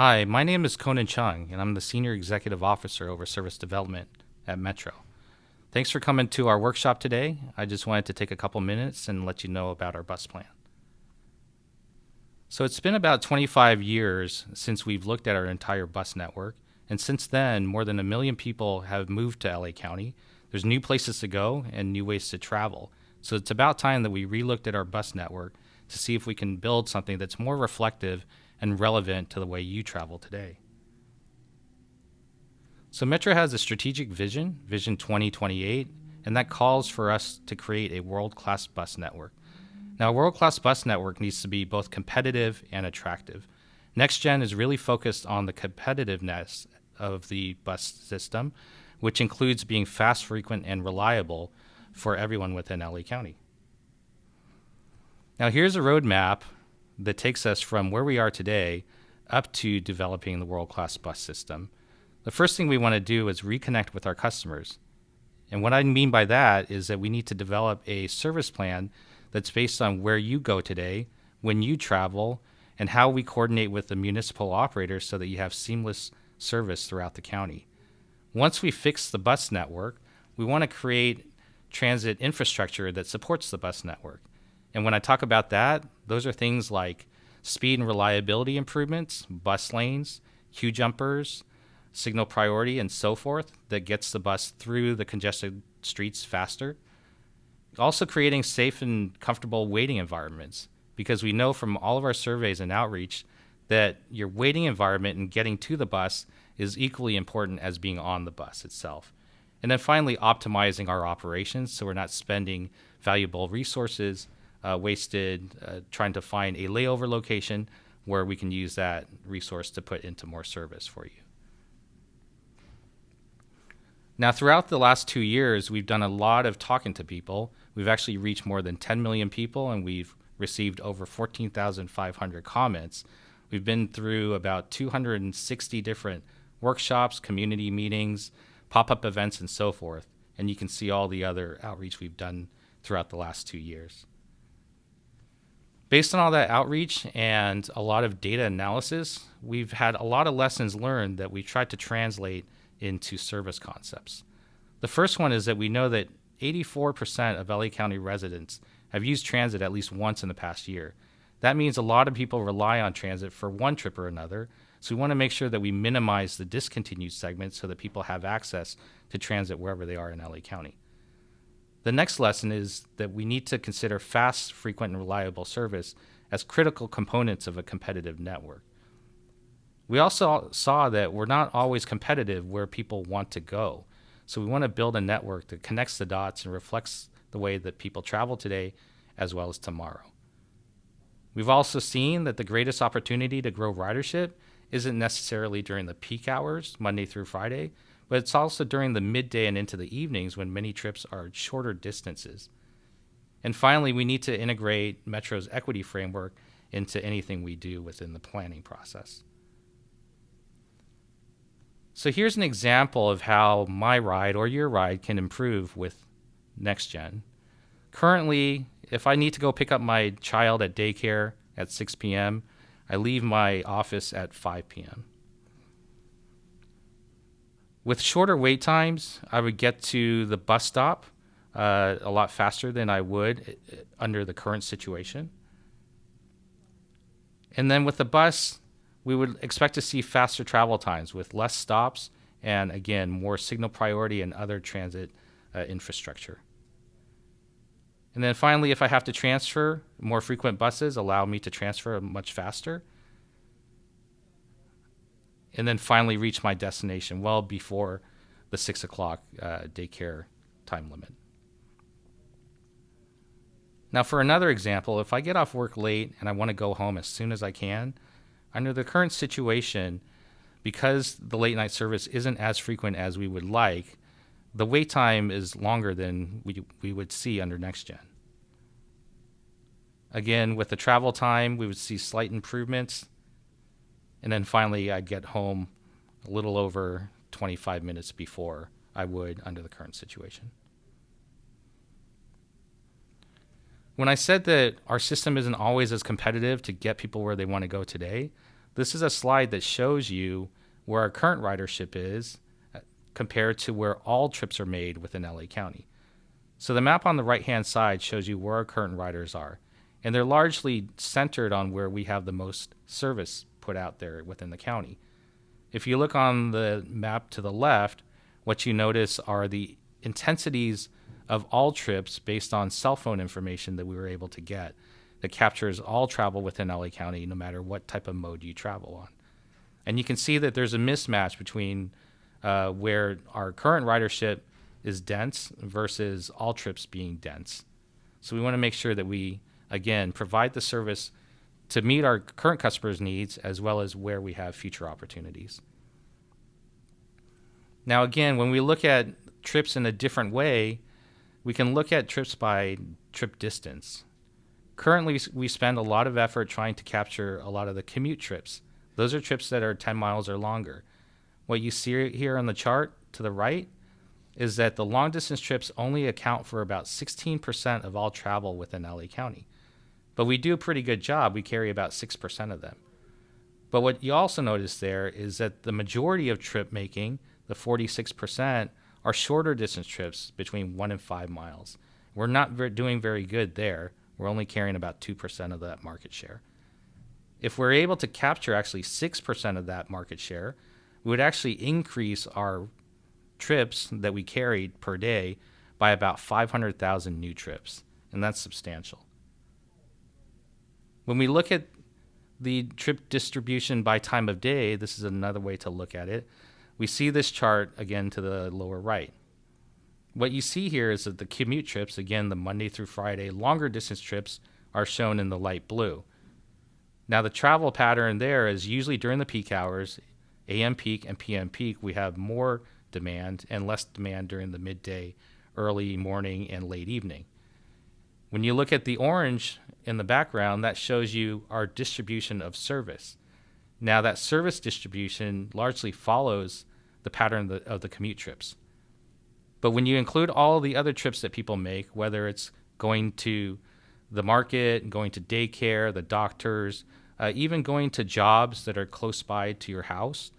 Hi, my name is Conan Chung, and I'm the Senior Executive Officer over Service Development at Metro. Thanks for coming to our workshop today. I just wanted to take a couple minutes and let you know about our bus plan. So it's been about 25 years since we've looked at our entire bus network, and since then, more than 1 million people have moved to LA County. There's new places to go and new ways to travel. So it's about time that we relooked at our bus network to see if we can build something that's more reflective and relevant to the way you travel today. So Metro has a strategic vision, Vision 2028, and that calls for us to create a world-class bus network. Now, a world-class bus network needs to be both competitive and attractive. NextGen is really focused on the competitiveness of the bus system, which includes being fast, frequent, and reliable for everyone within LA County. Now, here's a roadmap that takes us from where we are today up to developing the world-class bus system. The first thing we want to do is reconnect with our customers. And what I mean by that is that we need to develop a service plan that's based on where you go today, when you travel, and how we coordinate with the municipal operators so that you have seamless service throughout the county. Once we fix the bus network, we want to create transit infrastructure that supports the bus network. And when I talk about that, those are things like speed and reliability improvements, bus lanes, queue jumpers, signal priority, and so forth that gets the bus through the congested streets faster. Also creating safe and comfortable waiting environments, because we know from all of our surveys and outreach that your waiting environment and getting to the bus is equally important as being on the bus itself. And then finally, optimizing our operations so we're not spending valuable resources wasted trying to find a layover location where we can use that resource to put into more service for you. Now, throughout the last 2 years, we've done a lot of talking to people. We've actually reached more than 10 million people, and we've received over 14,500 comments. We've been through about 260 different workshops, community meetings, pop-up events, and so forth. And you can see all the other outreach we've done throughout the last 2 years. Based on all that outreach and a lot of data analysis, we've had a lot of lessons learned that we tried to translate into service concepts. The first one is that we know that 84% of LA County residents have used transit at least once in the past year. That means a lot of people rely on transit for one trip or another, so we want to make sure that we minimize the discontinued segments so that people have access to transit wherever they are in LA County. The next lesson is that we need to consider fast, frequent, and reliable service as critical components of a competitive network. We also saw that we're not always competitive where people want to go. So we want to build a network that connects the dots and reflects the way that people travel today as well as tomorrow. We've also seen that the greatest opportunity to grow ridership isn't necessarily during the peak hours, Monday through Friday, but it's also during the midday and into the evenings when many trips are shorter distances. And finally, we need to integrate Metro's equity framework into anything we do within the planning process. So here's an example of how my ride or your ride can improve with NextGen. Currently, if I need to go pick up my child at daycare at 6 p.m., I leave my office at 5 p.m. With shorter wait times, I would get to the bus stop a lot faster than I would under the current situation. And then with the bus, we would expect to see faster travel times with less stops and, again, more signal priority and other transit infrastructure. And then finally, if I have to transfer, more frequent buses allow me to transfer much faster. And then finally reach my destination well before the 6 o'clock daycare time limit. Now, for another example, if I get off work late and I want to go home as soon as I can, under the current situation, because the late night service isn't as frequent as we would like, the wait time is longer than we would see under NextGen. Again, with the travel time, we would see slight improvements. And then finally, I'd get home a little over 25 minutes before I would under the current situation. When I said that our system isn't always as competitive to get people where they want to go today, This is a slide that shows you where our current ridership is compared to where all trips are made within LA County. So the map on the right-hand side shows you where our current riders are, and they're largely centered on where we have the most service put out there within the county. If you look on the map to the left, what you notice are the intensities of all trips based on cell phone information that we were able to get that captures all travel within LA County, no matter what type of mode you travel on. And you can see that there's a mismatch between where our current ridership is dense versus all trips being dense. So we want to make sure that we, again, provide the service to meet our current customers' needs as well as where we have future opportunities. Now, again, when we look at trips in a different way, we can look at trips by trip distance. Currently, we spend a lot of effort trying to capture a lot of the commute trips. Those are trips that are 10 miles or longer. What you see here on the chart to the right is that the long distance trips only account for about 16% of all travel within LA County. But we do a pretty good job. We carry about 6% of them. But what you also notice there is that the majority of trip making, the 46%, are shorter distance trips between 1 and 5 miles. We're not doing very good there. We're only carrying about 2% of that market share. If we're able to capture actually 6% of that market share, we would actually increase our trips that we carried per day by about 500,000 new trips, and that's substantial. When we look at the trip distribution by time of day, this is another way to look at it. We see this chart again to the lower right. What you see here is that the commute trips, again, the Monday through Friday, longer distance trips are shown in the light blue. Now the travel pattern there is usually during the peak hours, AM peak and PM peak, we have more demand and less demand during the midday, early morning, and late evening. When you look at the orange in the background, that shows you our distribution of service. Now that service distribution largely follows the pattern of the commute trips. But when you include all the other trips that people make, whether it's going to the market, going to daycare, the doctors, even going to jobs that are close by to your house,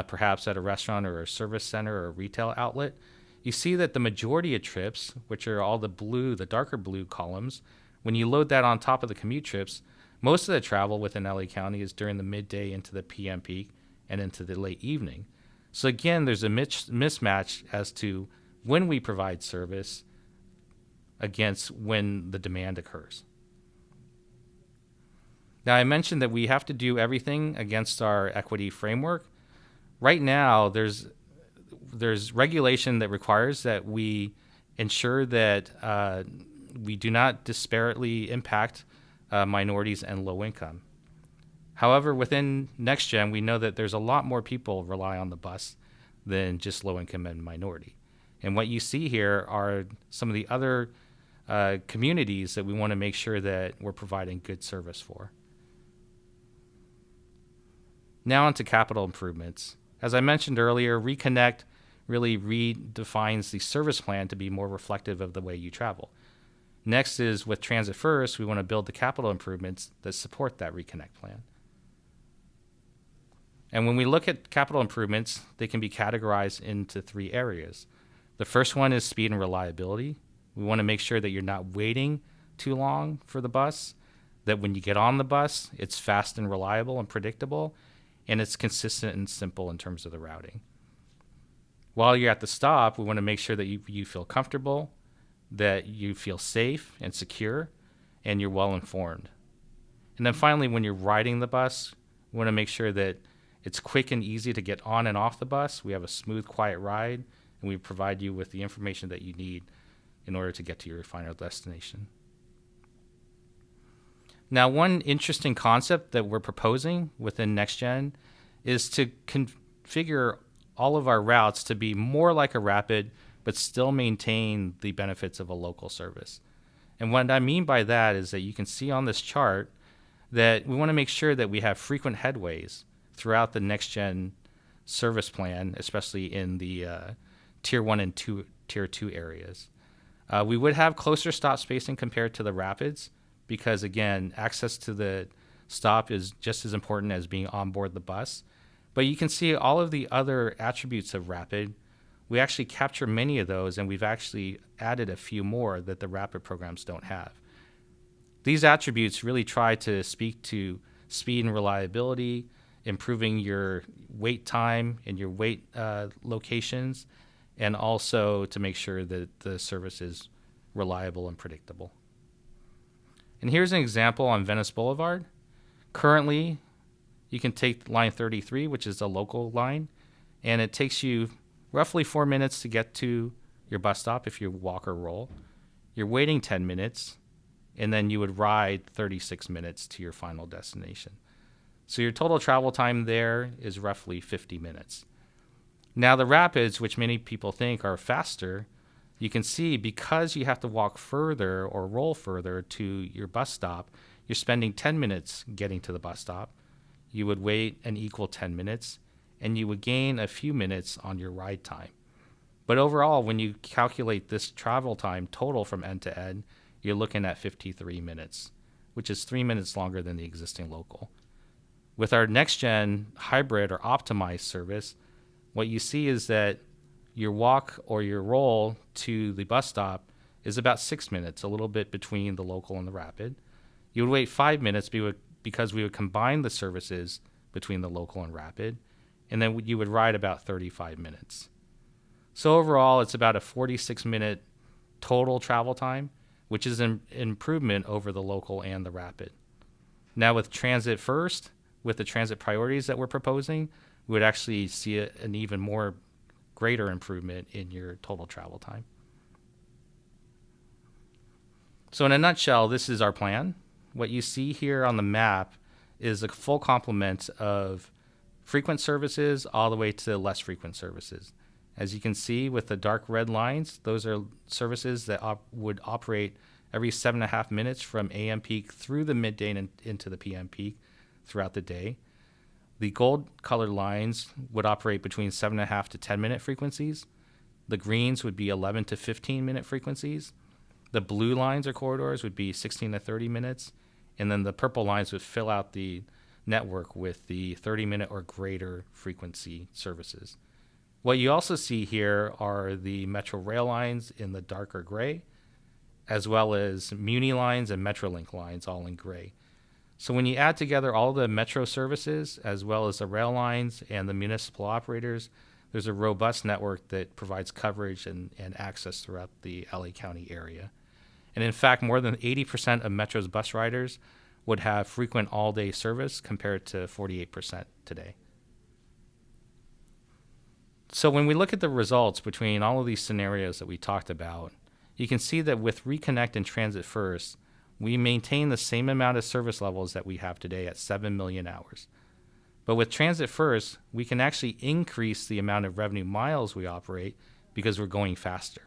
perhaps at a restaurant or a service center or a retail outlet, you see that the majority of trips, which are all the blue, the darker blue columns, when you load that on top of the commute trips, most of the travel within LA County is during the midday into the PM peak and into the late evening. So again, there's a mismatch as to when we provide service against when the demand occurs. Now, I mentioned that we have to do everything against our equity framework. Right now, there's regulation that requires that we ensure that we do not disparately impact minorities and low income. However, within NextGen, we know that there's a lot more people rely on the bus than just low income and minority. And what you see here are some of the other communities that we want to make sure that we're providing good service for. Now onto capital improvements. As I mentioned earlier, Reconnect really redefines the service plan to be more reflective of the way you travel. Next is with Transit First, we want to build the capital improvements that support that Reconnect plan. And when we look at capital improvements, they can be categorized into 3 areas. The first one is speed and reliability. We want to make sure that you're not waiting too long for the bus, that when you get on the bus, it's fast and reliable and predictable, and it's consistent and simple in terms of the routing. While you're at the stop, we want to make sure that you feel comfortable, that you feel safe and secure, and you're well informed. And then finally, when you're riding the bus, we want to make sure that it's quick and easy to get on and off the bus. We have a smooth, quiet ride, and we provide you with the information that you need in order to get to your final destination. Now, one interesting concept that we're proposing within NextGen is to configure all of our routes to be more like a rapid, but still maintain the benefits of a local service. And what I mean by that is that you can see on this chart that we want to make sure that we have frequent headways throughout the NextGen service plan, especially in the Tier 1 and Tier 2 areas. We would have closer stop spacing compared to the rapids because, again, access to the stop is just as important as being on board the bus. But you can see all of the other attributes of Rapid. We actually capture many of those, and we've actually added a few more that the Rapid programs don't have. These attributes really try to speak to speed and reliability, improving your wait time and your wait locations, and also to make sure that the service is reliable and predictable. And here's an example on Venice Boulevard. Currently, you can take line 33, which is a local line, and it takes you roughly 4 minutes to get to your bus stop if you walk or roll. You're waiting 10 minutes, and then you would ride 36 minutes to your final destination. So your total travel time there is roughly 50 minutes. Now the Rapids, which many people think are faster, you can see because you have to walk further or roll further to your bus stop, you're spending 10 minutes getting to the bus stop. You would wait an equal 10 minutes, and you would gain a few minutes on your ride time. But overall, when you calculate this travel time total from end to end, you're looking at 53 minutes, which is 3 minutes longer than the existing local. With our NextGen hybrid or optimized service, what you see is that your walk or your roll to the bus stop is about 6 minutes, a little bit between the local and the Rapid. You would wait 5 minutes because we would combine the services between the local and Rapid, and then you would ride about 35 minutes. So overall, it's about a 46-minute total travel time, which is an improvement over the local and the Rapid. Now with Transit First, with the transit priorities that we're proposing, we would actually see an even more greater improvement in your total travel time. So in a nutshell, this is our plan. What you see here on the map is a full complement of frequent services all the way to less frequent services. As you can see with the dark red lines, those are services that would operate every 7.5 minutes from AM peak through the midday and into the PM peak throughout the day. The gold colored lines would operate between 7.5 to 10 minute frequencies. The greens would be 11 to 15 minute frequencies. The blue lines or corridors would be 16 to 30 minutes. And then the purple lines would fill out the network with the 30 minute or greater frequency services. What you also see here are the Metro rail lines in the darker gray, as well as Muni lines and Metrolink lines all in gray. So when you add together all the Metro services, as well as the rail lines and the municipal operators, there's a robust network that provides coverage and access throughout the LA County area. And in fact, more than 80% of Metro's bus riders would have frequent all-day service compared to 48% today. So when we look at the results between all of these scenarios that we talked about, you can see that with Reconnect and Transit First, we maintain the same amount of service levels that we have today at 7 million hours. But with Transit First, we can actually increase the amount of revenue miles we operate because we're going faster.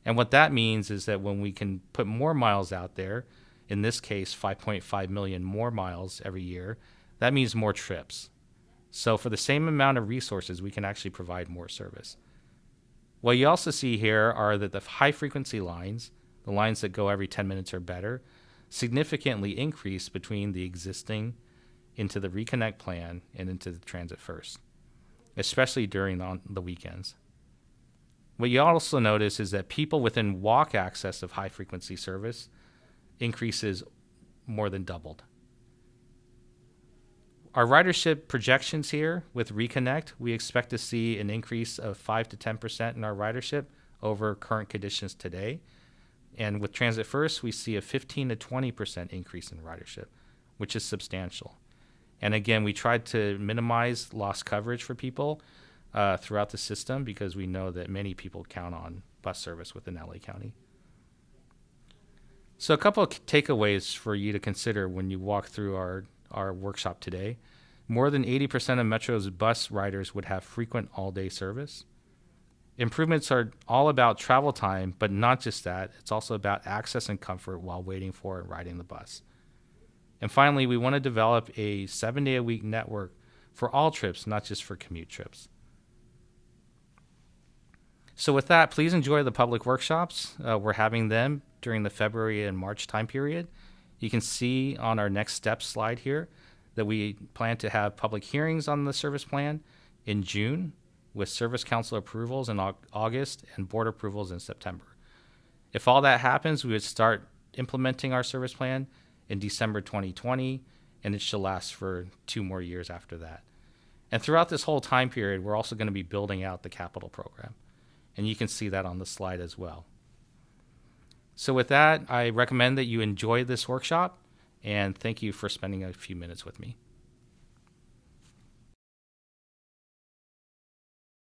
And what that means is that when we can put more miles out there, in this case 5.5 million more miles every year, that means more trips. So for the same amount of resources, we can actually provide more service. What you also see here are that the high frequency lines, the lines that go every 10 minutes or better, significantly increase between the existing into the Reconnect plan and into the Transit First, especially during the weekends. What you also notice is that people within walk access of high frequency service increases more than doubled. Our ridership projections here with Reconnect, we expect to see an increase of 5 to 10% in our ridership over current conditions today. And with Transit First, we see a 15 to 20% increase in ridership, which is substantial. And again, we tried to minimize lost coverage for people throughout the system because we know that many people count on bus service within LA County. So a couple of takeaways for you to consider when you walk through our workshop today. More than 80% of Metro's bus riders would have frequent all-day service. Improvements are all about travel time, but not just that. It's also about access and comfort while waiting for and riding the bus. And finally, we want to develop a 7-day-a-week network for all trips, not just for commute trips. So with that, please enjoy the public workshops. We're having them during the February and March time period. You can see on our next steps slide here that we plan to have public hearings on the service plan in June, with Service Council approvals in August and board approvals in September. If all that happens, we would start implementing our service plan in December 2020, and it should last for 2 more years after that. And throughout this whole time period, we're also going to be building out the capital program. And you can see that on the slide as well. So with that, I recommend that you enjoy this workshop, and thank you for spending a few minutes with me.